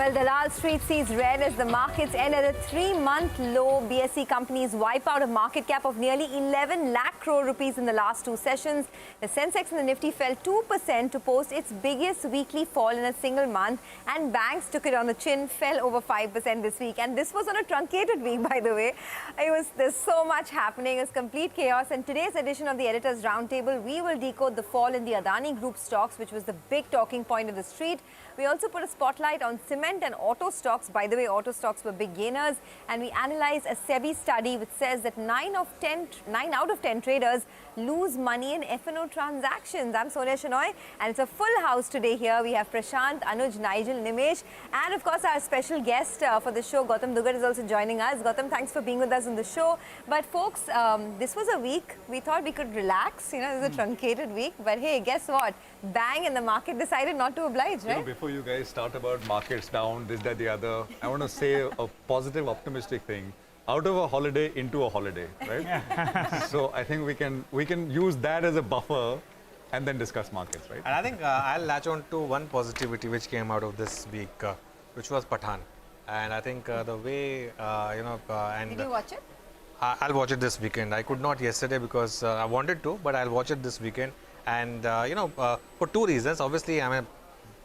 Well, Dalal Street sees red as the markets end at a 3-month low. BSE companies wipe out a market cap of nearly 11 lakh crore rupees in the last two sessions. The Sensex and the Nifty fell 2% to post its biggest weekly fall in a single month. And banks took it on the chin, fell over 5% this week. And this was on a truncated week, by the way. There's so much happening. It was complete chaos. In today's edition of the Editor's Roundtable, we will decode the fall in the Adani Group stocks, which was the big talking point of the street. We also put a spotlight on cement and auto stocks. By the way, auto stocks were big gainers. And we analyze a SEBI study which says that 9 out of 10 traders lose money in F&O transactions. I'm Sonia Shenoy, and it's a full house today here. We have Prashant, Anuj, Nigel, Nimesh, and of course our special guest for the show, Gautam Dugar, is also joining us. Gautam, thanks for being with us on the show. But folks, this was a week we thought we could relax. You know, it was a truncated week. But hey, guess what? Bang, and the market decided not to oblige, right? Before you guys start about markets down, this, that, the other, I want to say a positive, optimistic thing. Out of a holiday into a holiday, right? So I think we can use that as a buffer and then discuss markets, right? And I think I'll latch on to one positivity which came out of this week, which was Pathan. And I think the way, and... Did you watch it? I'll watch it this weekend. I could not yesterday because I wanted to, but I'll watch it this weekend. And, for two reasons. Obviously, I'm a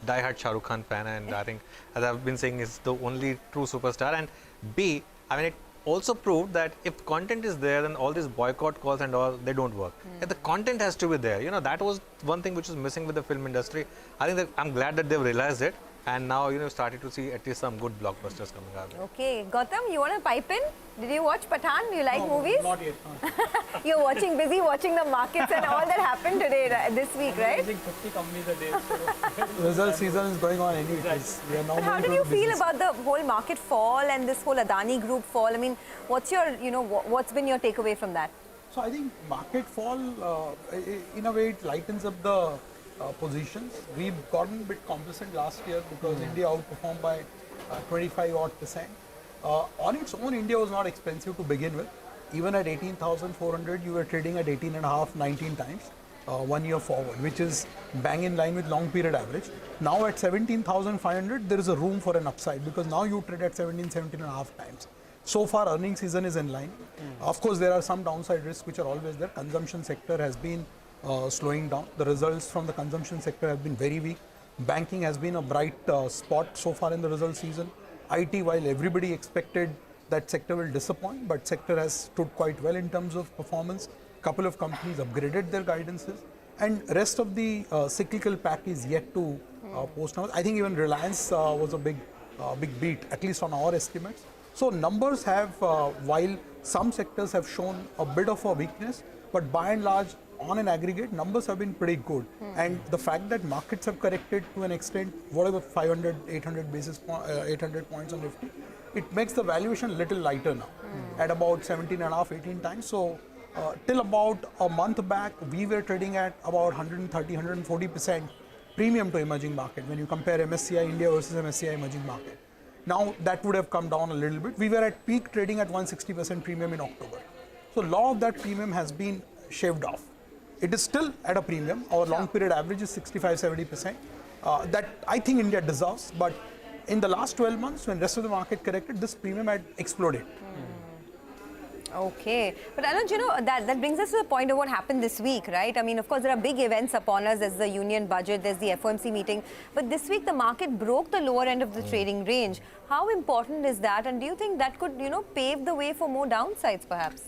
die-hard Shah Rukh Khan fan, and I think, as I've been saying, is the only true superstar. And B, I mean, it also proved that if content is there, then all these boycott calls and all, they don't work. If the content has to be there, you know, that was one thing which was missing with the film industry. I think that I'm glad that they've realized it. And now, started to see at least some good blockbusters coming out. Okay. Gautam, you want to pipe in? Did you watch Pathan? Do you like movies? Not yet. You're busy watching the markets and all that happened today, this week, right? Using 50 companies a day. So result season is going on anyway. We are now. But how did you feel about the whole market fall and this whole Adani Group fall? I mean, what's your, what's been your takeaway from that? So I think market fall, in a way, it lightens up the positions. We've gotten a bit complacent last year because India outperformed by 25-odd%. On its own, India was not expensive to begin with. Even at 18,400, you were trading at 18.5, 19 times 1 year forward, which is bang in line with long period average. Now at 17,500, there is a room for an upside because now you trade at 17.5 times. So far, earnings season is in line. Of course, there are some downside risks which are always there. Consumption sector has been slowing down. The results from the consumption sector have been very weak. Banking has been a bright spot so far in the result season. IT, while everybody expected that sector will disappoint, but sector has stood quite well in terms of performance. Couple of companies upgraded their guidances, and rest of the cyclical pack is yet to post numbers. I think even Reliance was a big beat, at least on our estimates. So numbers have, while some sectors have shown a bit of a weakness, but by and large, on an aggregate, numbers have been pretty good. And the fact that markets have corrected to an extent, whatever 500, 800 points on Nifty, it makes the valuation a little lighter now at about 17.5, 18 times. So till about a month back, we were trading at about 130, 140% premium to emerging market when you compare MSCI India versus MSCI emerging market. Now that would have come down a little bit. We were at peak trading at 160% premium in October. So a lot of that premium has been shaved off. It is still at a premium. Our long period average is 65-70%. That I think India deserves. But in the last 12 months, when rest of the market corrected, this premium had exploded. Okay. But Anuj, that brings us to the point of what happened this week, right? I mean, of course, there are big events upon us. There's the union budget, there's the FOMC meeting. But this week, the market broke the lower end of the trading range. How important is that? And do you think that could, pave the way for more downsides, perhaps?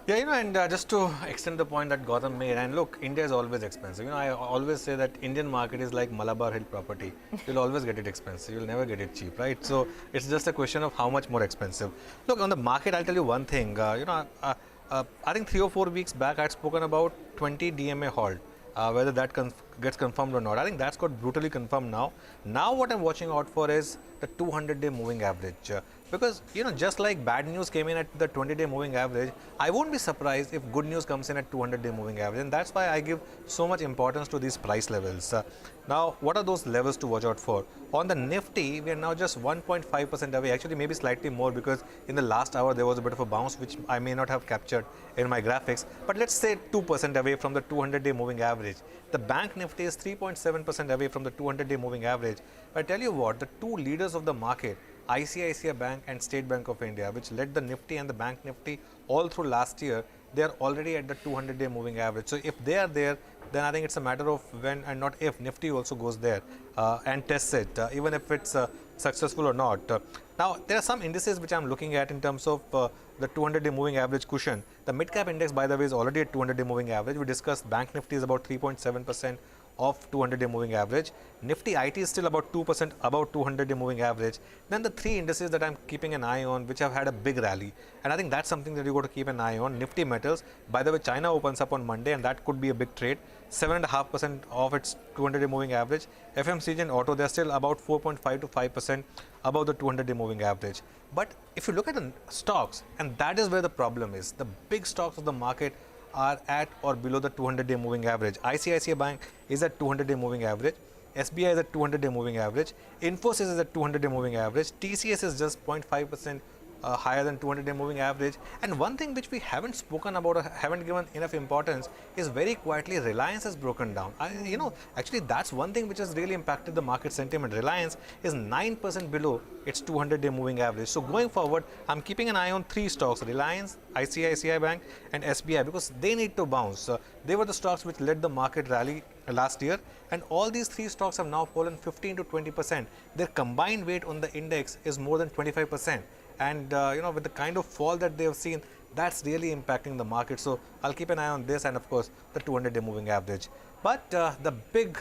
Yeah, and just to extend the point that Gautam made, and look, India is always expensive. I always say that Indian market is like Malabar Hill property. You'll always get it expensive. You'll never get it cheap, right? So it's just a question of how much more expensive. Look, on the market, I'll tell you one thing. I think 3 or 4 weeks back, I had spoken about 20 DMA halt. Whether that gets confirmed or not. I think that's got brutally confirmed now. Now what I'm watching out for is the 200-day moving average. Because, just like bad news came in at the 20-day moving average, I won't be surprised if good news comes in at 200-day moving average. And that's why I give so much importance to these price levels. Now, what are those levels to watch out for? On the Nifty, we are now just 1.5% away, actually maybe slightly more because in the last hour there was a bit of a bounce which I may not have captured in my graphics. But let's say 2% away from the 200-day moving average. The bank Nifty is 3.7% away from the 200-day moving average. But I tell you what, the two leaders of the market, ICICI Bank and State Bank of India, which led the Nifty and the Bank Nifty all through last year, they are already at the 200-day moving average. So if they are there, then I think it's a matter of when and not if Nifty also goes there and tests it, even if it's successful or not. Now, there are some indices which I'm looking at in terms of the 200-day moving average cushion. The mid-cap index, by the way, is already at 200-day moving average. We discussed Bank Nifty is about 3.7% of 200-day moving average. Nifty IT is still about 2% above 200-day moving average. Then the three indices that I'm keeping an eye on, which have had a big rally, and I think that's something that you got to keep an eye on. Nifty Metals, by the way, China opens up on Monday, and that could be a big trade. 7.5% of its 200-day moving average. FMCG and auto, they're still about 4.5 to 5% above the 200-day moving average. But if you look at the stocks, and that is where the problem is, the big stocks of the market are at or below the 200-day moving average. ICICI Bank is at 200-day moving average. SBI is at 200-day moving average. Infosys is at 200-day moving average. TCS is just 0.5% higher than 200-day moving average. And one thing which we haven't spoken about or haven't given enough importance is very quietly Reliance has broken down. Actually that's one thing which has really impacted the market sentiment. Reliance is 9% below its 200-day moving average. So going forward, I'm keeping an eye on three stocks: Reliance, ICICI Bank and SBI, because they need to bounce. They were the stocks which led the market rally last year, and all these three stocks have now fallen 15 to 20%. Their combined weight on the index is more than 25%. And with the kind of fall that they have seen, that's really impacting the market. So I'll keep an eye on this, and of course the 200-day moving average. But the big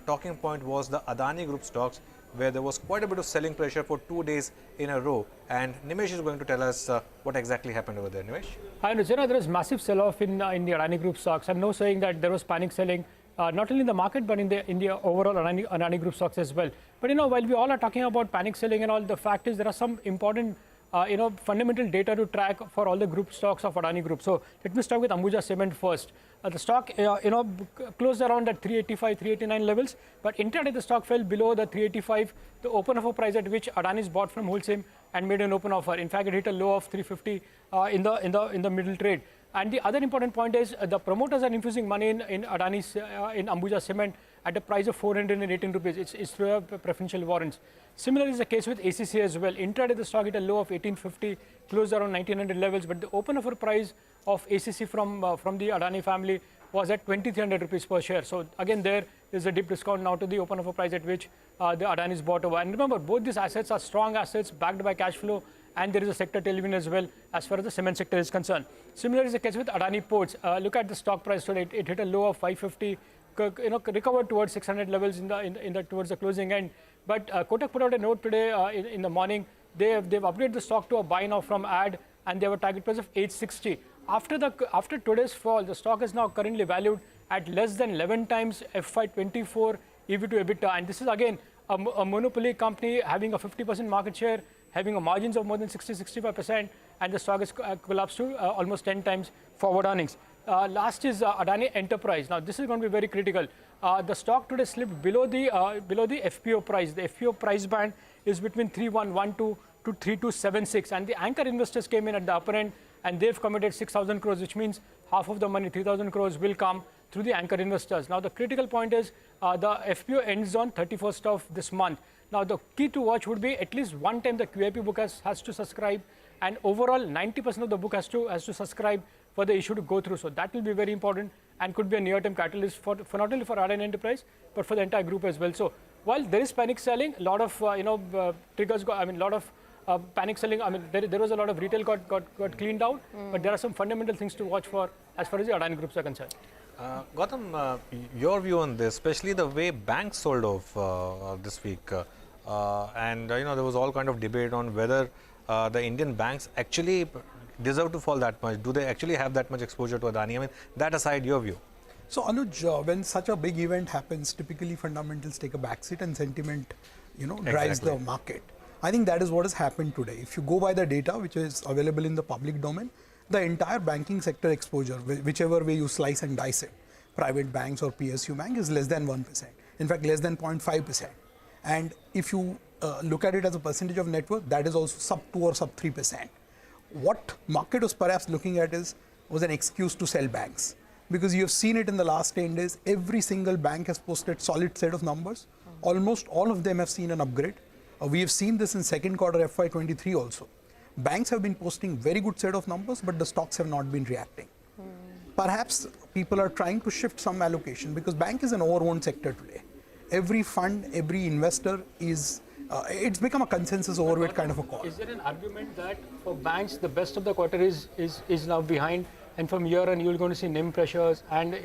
talking point was the Adani Group stocks, where there was quite a bit of selling pressure for 2 days in a row. And Nimesh is going to tell us what exactly happened over there. Nimesh? I know there was massive sell-off in the Adani Group stocks. I'm not saying that there was panic selling, not only in the market, but in the overall Adani Group stocks as well. But while we all are talking about panic selling and all, the fact is there are some important fundamental data to track for all the group stocks of Adani Group. So let me start with Ambuja Cement first. The stock, closed around at 385, 389 levels, but intraday the stock fell below the 385, the open offer price at which Adani's bought from Wholesale and made an open offer. In fact, it hit a low of 350 in the middle trade. And the other important point is the promoters are infusing money in Adani's in Ambuja Cement at a price of 418 rupees. It's through preferential warrants. Similar is the case with ACC as well. Intraday the stock hit a low of 1850, closed around 1900 levels, but the open offer price of ACC from the Adani family was at 2300 rupees per share. So again, there is a deep discount now to the open offer price at which the Adani's bought over. And remember, both these assets are strong assets backed by cash flow, and there is a sector tailwind as well as far as the cement sector is concerned. Similar is the case with Adani Ports. Look at the stock price today. It hit a low of 550, recovered towards 600 levels towards the closing end. But Kotak put out a note today in the morning. They've upgraded the stock to a buy now from add, and they have a target price of 860. After today's fall, the stock is now currently valued at less than 11 times FY24 EV to EBITDA, and this is again a monopoly company having a 50% market share, having a margins of more than 60-65%, and the stock has collapsed to almost 10 times forward earnings. Last is Adani Enterprise. Now this is going to be very critical. The stock today slipped below the FPO price. The FPO price band is between 3112 to 3276, and the anchor investors came in at the upper end, and they've committed 6,000 crores, which means half of the money, 3,000 crores, will come through the anchor investors. Now the critical point is the FPO ends on 31st of this month. Now the key to watch would be at least one time the QIP book has to subscribe, and overall 90% of the book has to subscribe for the issue to go through. So that will be very important and could be a near-term catalyst for not only for Adani Enterprise but for the entire group as well. So while there is panic selling, a lot of triggers. Lot of panic selling. There was a lot of retail got cleaned out, but there are some fundamental things to watch for as far as the Adani groups are concerned. Gautam, your view on this, especially the way banks sold off this week, and there was all kind of debate on whether the Indian banks actually deserve to fall that much. Do they actually have that much exposure to Adani? That aside, your view. So Anuj, when such a big event happens, typically fundamentals take a backseat and sentiment, drives the market. I think that is what has happened today. If you go by the data which is available in the public domain, the entire banking sector exposure, whichever way you slice and dice it, private banks or PSU bank, is less than 1%. In fact, less than 0.5%. And if you look at it as a percentage of net worth, that is also sub 2 or sub 3%. What market was perhaps looking at was an excuse to sell banks. because you have seen it in the last 10 days. Every single bank has posted solid set of numbers. Almost all of them have seen an upgrade. We have seen this in second quarter FY23 also. Banks have been posting very good set of numbers, but the stocks have not been reacting. Perhaps people are trying to shift some allocation because bank is an over-owned sector today. Every fund, every investor is, it's become a consensus overweight kind of a call. Is there an argument that for banks, the best of the quarter is now behind, and from here on you're going to see NIM pressures and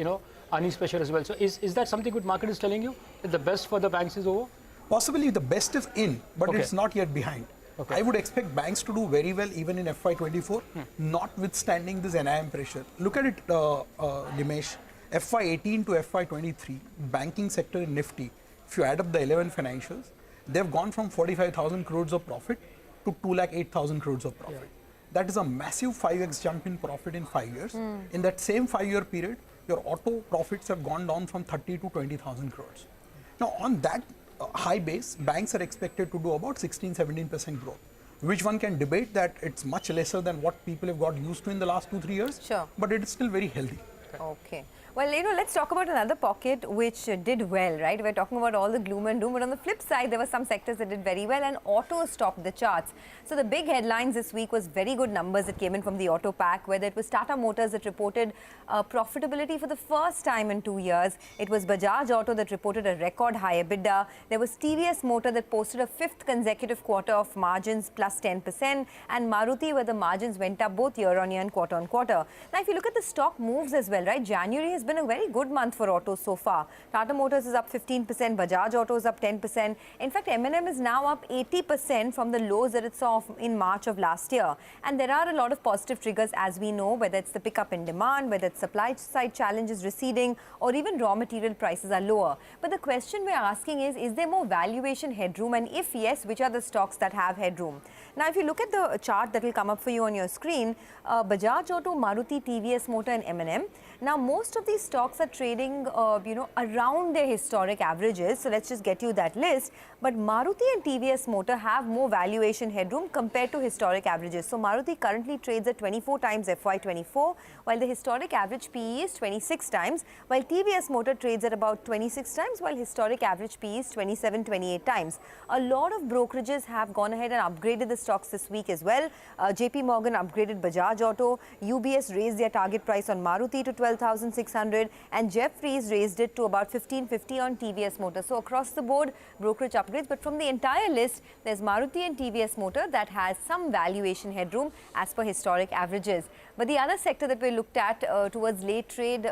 earnings pressure as well? So is that something good market is telling you, that the best for the banks is over? Possibly the best is in, but it's not yet behind. I would expect banks to do very well even in FY24, notwithstanding this NIM pressure. Look at it, Nimesh. FY18 to FY23, banking sector in Nifty, if you add up the 11 financials, they've gone from 45,000 crores of profit to 2,08,000 crores of profit. That is a massive 5x jump in profit in 5 years. In that same 5-year period, your auto profits have gone down from 30 to 20,000 crores. Now, on that high base, banks are expected to do about 16-17% growth, which one can debate that it's much lesser than what people have got used to in the last 2-3 years. Sure. But it is still very healthy. Okay. Well, let's talk about another pocket which did well, right? We're talking about all the gloom and doom, but on the flip side, there were some sectors that did very well, and autos topped the charts. So the big headlines this week was very good numbers that came in from the auto pack, whether it was Tata Motors that reported profitability for the first time in 2 years. It was Bajaj Auto that reported a record high EBITDA. There was TVS Motor that posted a 5th consecutive quarter of margins plus 10%, and Maruti where the margins went up both year on year and quarter on quarter. Now, if you look at the stock moves as well, right? January has been a very good month for autos so far. Tata Motors is up 15%, Bajaj Auto is up 10%. In fact, M&M is now up 80% from the lows that it saw in March of last year. And there are a lot of positive triggers, as we know, whether it's the pickup in demand, whether it's supply side challenges receding, or even raw material prices are lower. But the question we're asking is there more valuation headroom? And if yes, which are the stocks that have headroom? Now, if you look at the chart that will come up for you on your screen, Bajaj Auto, Maruti, TVS Motor and M&M. Now, most of these stocks are trading, around their historic averages. So let's just get you that list. But Maruti and TVS Motor have more valuation headroom compared to historic averages. So Maruti currently trades at 24 times FY24, while the historic average PE is 26 times, while TVS Motor trades at about 26 times, while historic average PE is 27, 28 times. A lot of brokerages have gone ahead and upgraded the stocks this week as well. JP Morgan upgraded Bajaj Auto, UBS raised their target price on Maruti to 12,600, and Jefferies raised it to about 1550 on TVS Motor. So across the board, brokerage upgrades. But from the entire list, there's Maruti and TVS Motor that has some valuation headroom as per historic averages. But the other sector that we looked at towards late trade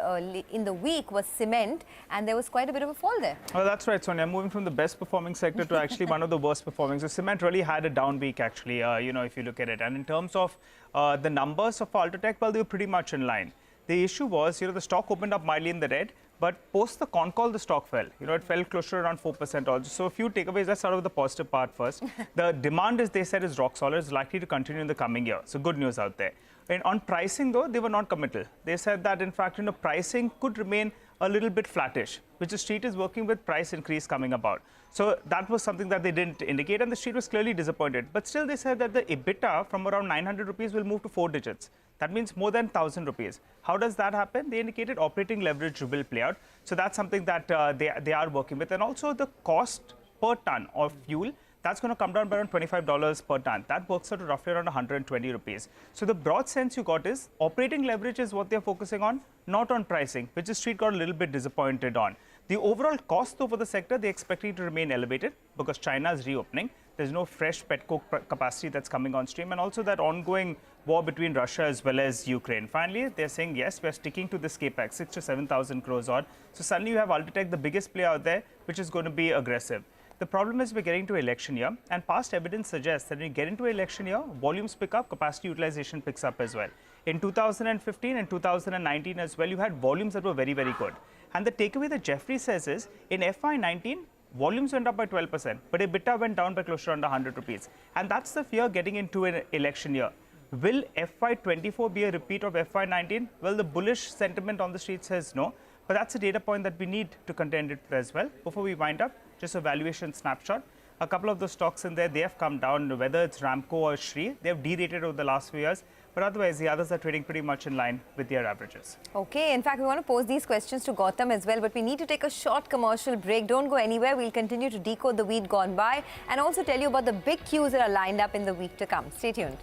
in the week was cement, and there was quite a bit of a fall there. Well, that's right, Sonia. Moving from the best performing sector to actually one of the worst performing. So cement really had a down week, actually, if you look at it. And in terms of the numbers of Ultratech, well, they were pretty much in line. The issue was, the stock opened up mildly in the red, but post the con call, the stock fell. It fell closer to around 4% also. So a few takeaways. Let's start with the positive part first. The demand, as they said, is rock solid. It's likely to continue in the coming year. So good news out there. And on pricing, though, they were not committal. They said that, in fact, pricing could remain a little bit flattish, which the street is working with price increase coming about. So that was something that they didn't indicate, and the street was clearly disappointed. But still, they said that the EBITDA from around 900 rupees will move to 4 digits. That means more than 1,000 rupees. How does that happen? They indicated operating leverage will play out. So that's something that they are working with. And also the cost per ton of fuel, that's going to come down by around $25 per ton. That works out to roughly around 120 rupees. So the broad sense you got is operating leverage is what they're focusing on, not on pricing, which the street got a little bit disappointed on. The overall cost though for the sector, they're expecting to remain elevated because China is reopening. There's no fresh petcoke capacity that's coming on stream, and also that ongoing war between Russia as well as Ukraine. Finally, they're saying, yes, we're sticking to this capex, 6,000 to 7,000 crores odd. So suddenly you have Ultratech, the biggest player out there, which is going to be aggressive. The problem is we're getting to election year, and past evidence suggests that when you get into election year, volumes pick up, capacity utilization picks up as well. In 2015 and 2019 as well, you had volumes that were very, very good. And the takeaway that Jeffrey says is, in FY19, volumes went up by 12%, but EBITDA went down by close to under 100 rupees. And that's the fear getting into an election year. Will FY24 be a repeat of FY19? Well, the bullish sentiment on the street says no, but that's a data point that we need to contend it as well. Before we wind up, just a valuation snapshot. A couple of the stocks in there, they have come down, whether it's Ramco or Shree, they have derated over the last few years. But otherwise, the others are trading pretty much in line with their averages. Okay, in fact, we want to pose these questions to Gautam as well, but we need to take a short commercial break. Don't go anywhere. We'll continue to decode the week gone by and also tell you about the big cues that are lined up in the week to come. Stay tuned.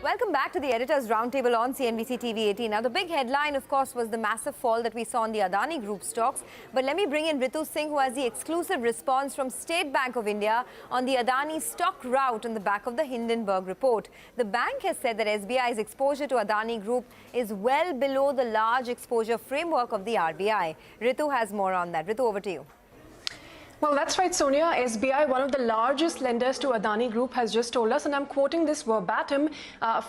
Welcome back to the Editor's Roundtable on CNBC-TV18. Now, the big headline, of course, was the massive fall that we saw on the Adani Group stocks. But let me bring in Ritu Singh, who has the exclusive response from State Bank of India on the Adani stock rout on the back of the Hindenburg report. The bank has said that SBI's exposure to Adani Group is well below the large exposure framework of the RBI. Ritu has more on that. Ritu, over to you. Well, that's right, Sonia. SBI, one of the largest lenders to Adani Group, has just told us, and I'm quoting this verbatim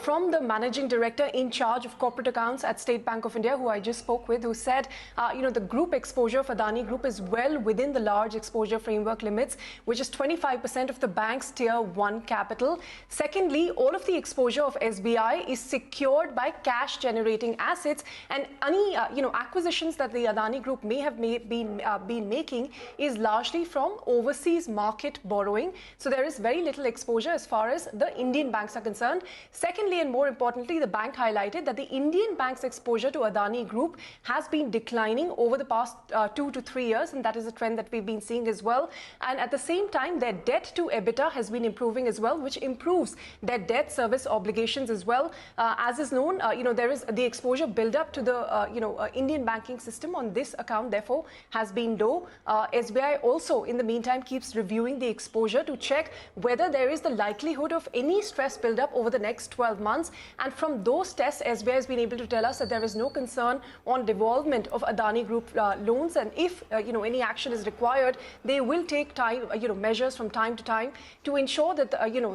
from the managing director in charge of corporate accounts at State Bank of India, who I just spoke with, who said, the group exposure of Adani Group is well within the large exposure framework limits, which is 25% of the bank's Tier 1 capital. Secondly, all of the exposure of SBI is secured by cash-generating assets, and any acquisitions that the Adani Group may have been making is largely from overseas market borrowing. So there is very little exposure as far as the Indian banks are concerned. Secondly, and more importantly, the bank highlighted that the Indian bank's exposure to Adani Group has been declining over the past 2 to 3 years, and that is a trend that we've been seeing as well. And at the same time, their debt to EBITDA has been improving as well, which improves their debt service obligations as well. As is known, there is the exposure build up to the Indian banking system on this account, therefore, has been low. SBI also, in the meantime, keeps reviewing the exposure to check whether there is the likelihood of any stress build-up over the next 12 months. And from those tests, SBI has been able to tell us that there is no concern on devolvement of Adani Group loans. And if any action is required, they will take time, measures from time to time to ensure that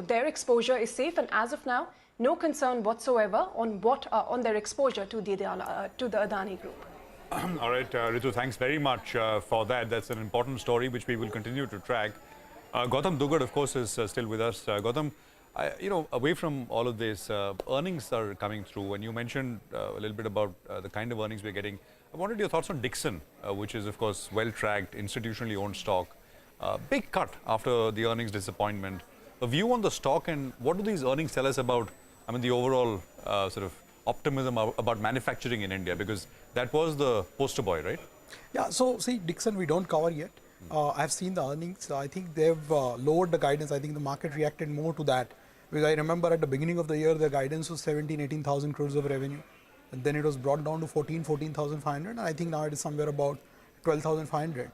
their exposure is safe. And as of now, no concern whatsoever on their exposure to the Adani Group. All right, Ritu, thanks very much for that. That's an important story which we will continue to track. Gautam Dugat, of course, is still with us. Gautam, away from all of this, earnings are coming through, and you mentioned a little bit about the kind of earnings we're getting. I wanted your thoughts on Dixon, which is, of course, well-tracked, institutionally owned stock. Big cut after the earnings disappointment. A view on the stock, and what do these earnings tell us about, the overall sort of optimism about manufacturing in India, because that was the poster boy, right? Yeah, so see, Dixon, we don't cover yet. I've seen the earnings. I think they've lowered the guidance. I think the market reacted more to that. Because I remember at the beginning of the year, the guidance was 18,000 crores of revenue. And then it was brought down to 14,500. And I think now it is somewhere about 12,500.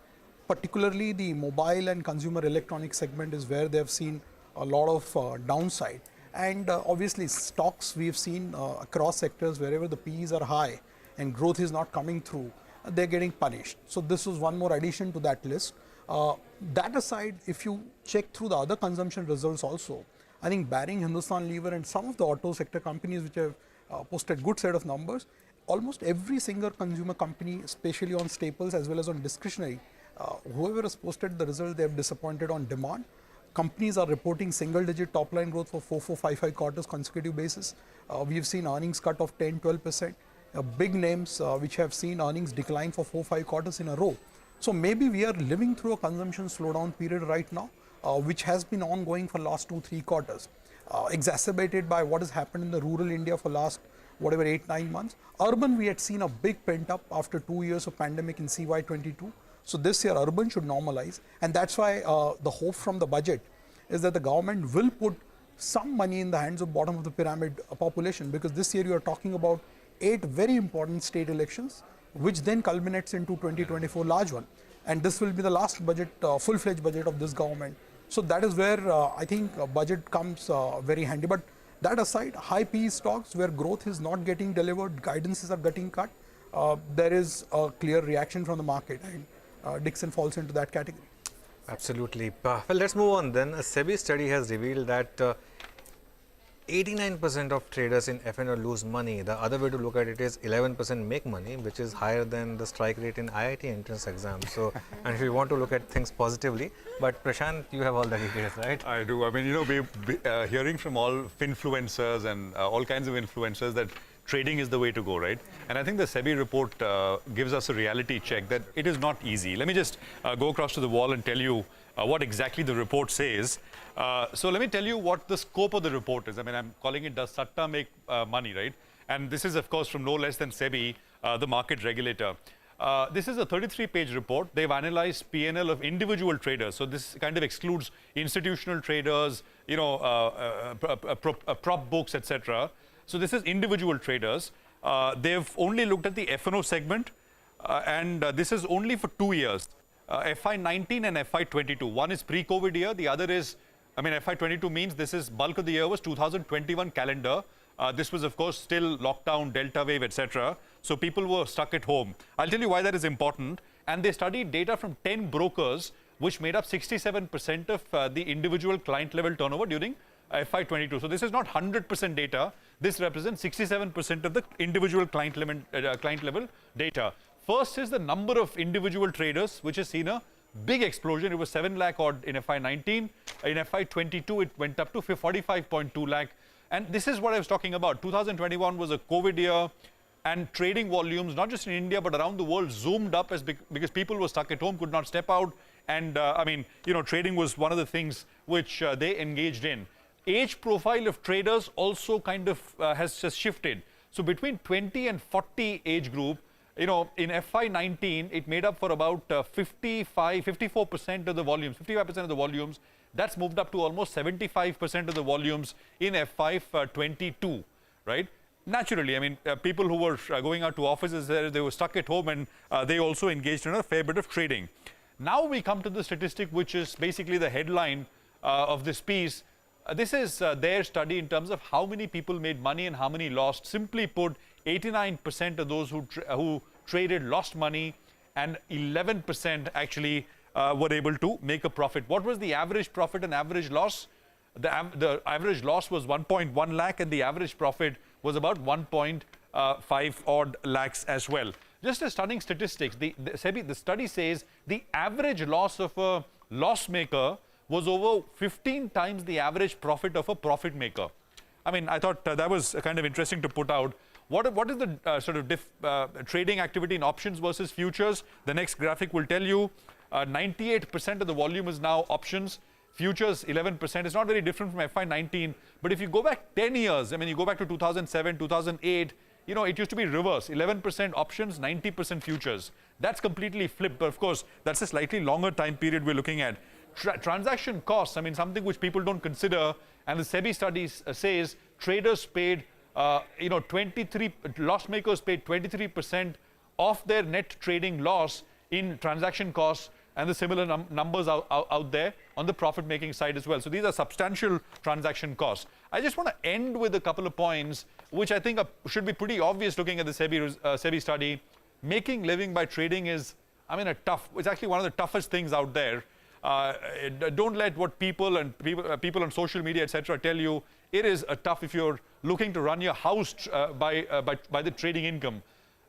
Particularly the mobile and consumer electronics segment is where they've seen a lot of downside. And obviously stocks we've seen across sectors, wherever the PEs are high and growth is not coming through, they're getting punished. So this was one more addition to that list. That aside, if you check through the other consumption results also, I think barring Hindustan Lever and some of the auto sector companies which have posted good set of numbers, almost every single consumer company, especially on staples as well as on discretionary, whoever has posted the result, they have disappointed on demand. Companies are reporting single-digit top-line growth for 4, 5 quarters consecutive basis. We've seen earnings cut of 10, 12%. Big names which have seen earnings decline for 4, 5 quarters in a row. So maybe we are living through a consumption slowdown period right now, which has been ongoing for last 2, 3 quarters, exacerbated by what has happened in the rural India for last, 8, 9 months. Urban, we had seen a big pent-up after 2 years of pandemic in CY22. So this year, urban should normalize, and that's why the hope from the budget is that the government will put some money in the hands of bottom of the pyramid population, because this year you are talking about 8 very important state elections, which then culminates into 2024 large one. And this will be the last budget, full-fledged budget of this government. So that is where I think a budget comes very handy. But that aside, high PE stocks where growth is not getting delivered, guidances are getting cut, there is a clear reaction from the market. And Dixon falls into that category. Absolutely. Well, let's move on then. A SEBI study has revealed that 89% of traders in F&O lose money. The other way to look at it is 11% make money, which is higher than the strike rate in IIT entrance exams. So, and if you want to look at things positively, but Prashant, you have all the details, right? I do. I mean, you know, we're hearing from all finfluencers and all kinds of influencers that trading is the way to go, right? And I think the SEBI report gives us a reality check that it is not easy. Let me just go across to the wall and tell you what exactly the report says. So let me tell you what the scope of the report is. I mean, I'm calling it, does Satta make money, right? And this is, of course, from no less than SEBI, the market regulator. This is a 33-page report. They've analyzed P&L of individual traders. So this kind of excludes institutional traders, you know, prop books, etc. So this is individual traders. They've only looked at the F&O segment, and this is only for 2 years. FY19 and FY22. One is pre-COVID year, the other is, I mean, FY22 means this is bulk of the year was 2021 calendar. This was, of course, still lockdown, Delta wave, etc. So people were stuck at home. I'll tell you why that is important. And they studied data from 10 brokers, which made up 67% of the individual client level turnover during FY22. So this is not 100% data. This represents 67% of the individual client level data. First is the number of individual traders, which has seen a big explosion. It was 7 lakh odd in FY19. In FY22, it went up to 45.2 lakh. And this is what I was talking about. 2021 was a COVID year, and trading volumes, not just in India, but around the world, zoomed up because people were stuck at home, could not step out. And I mean, you know, trading was one of the things which they engaged in. Age profile of traders also kind of has shifted. So between 20 and 40 age group, you know, in FY19, it made up for about 54% of the volumes, 55% of the volumes. That's moved up to almost 75% of the volumes in FY22, right? Naturally, I mean, people who were going out to offices, they were stuck at home, and they also engaged in a fair bit of trading. Now we come to the statistic, which is basically the headline of this piece. This is their study in terms of how many people made money and how many lost. Simply put, 89% of those who traded lost money, and 11% actually were able to make a profit. What was the average profit and average loss? The average loss was 1.1 lakh, and the average profit was about 1.5 odd lakhs as well. Just a stunning statistics. The study says the average loss of a loss maker was over 15 times the average profit of a profit maker. I mean, I thought that was kind of interesting to put out. What is the sort of trading activity in options versus futures? The next graphic will tell you 98% of the volume is now options. Futures 11%. It's not very different from FY19. But if you go back 10 years, I mean, you go back to 2007, 2008, you know, it used to be reverse. 11% options, 90% futures. That's completely flipped. But of course, that's a slightly longer time period we're looking at. Transaction costs, I mean, something which people don't consider. And the SEBI studies says traders paid, you know, loss makers paid 23% of their net trading loss in transaction costs, and the similar numbers out there on the profit-making side as well. So these are substantial transaction costs. I just want to end with a couple of points, which I think should be pretty obvious looking at the SEBI study. Making living by trading is, I mean, it's actually one of the toughest things out there. Don't let what people on social media, etc., tell you. It is tough if you're looking to run your house by the trading income.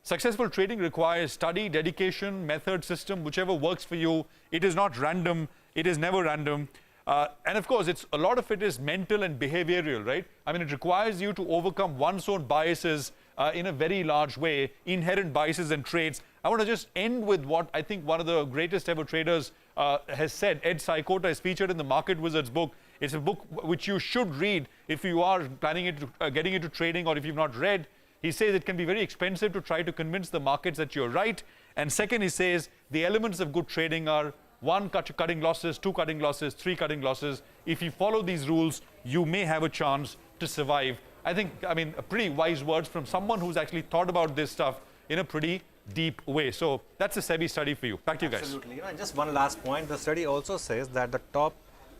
Successful trading requires study, dedication, method, system, whichever works for you. It is not random. It is never random. And of course, a lot of it is mental and behavioral, right? I mean, it requires you to overcome one's own biases in a very large way, inherent biases and traits. I want to just end with what I think one of the greatest ever traders has said. Ed Sykota is featured in the Market Wizards book. It's a book which you should read if you are planning getting into trading, or if you've not read. He says it can be very expensive to try to convince the markets that you're right. And second, he says the elements of good trading are 1, cutting losses, 2, cutting losses, 3, cutting losses. If you follow these rules, you may have a chance to survive. I think, I mean, pretty wise words from someone who's actually thought about this stuff in a pretty deep way. So that's a SEBI study for you. Back to you guys. Absolutely. You know, and just one last point. The study also says that the top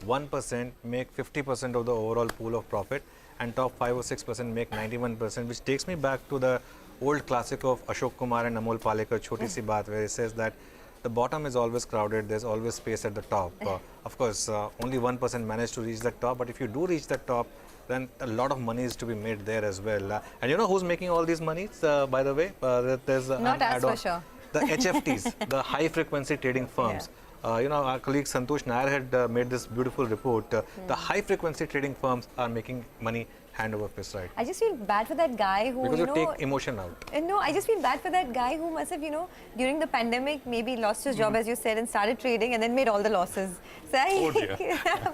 1% make 50% of the overall pool of profit, and top 5 or 6% make 91%, which takes me back to the old classic of Ashok Kumar and Amol Palekar, Choti Si Baat, where he says that the bottom is always crowded, there's always space at the top. Of course, only 1% manage to reach the top, but if you do reach the top, then a lot of money is to be made there as well. And you know who's making all these monies, by the way? There's Not an us for add-on. sure. The HFTs, the high frequency trading firms. You know, our colleague Santosh Nair had made this beautiful report. The high frequency trading firms are making money hand over fist, right? I just feel bad for that guy who, Because you you know... take emotion out. No, I just feel bad for that guy who must have, you know, during the pandemic, maybe lost his job, as you said, and started trading and then made all the losses. So Oh dear.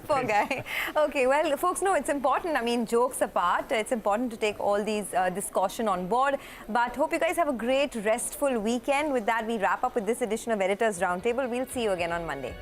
poor guy. Okay, well, folks, no, it's important. I mean, jokes apart, it's important to take all these this caution on board. But hope you guys have a great, restful weekend. With that, we wrap up with this edition of Editors Roundtable. We'll see you again on Monday.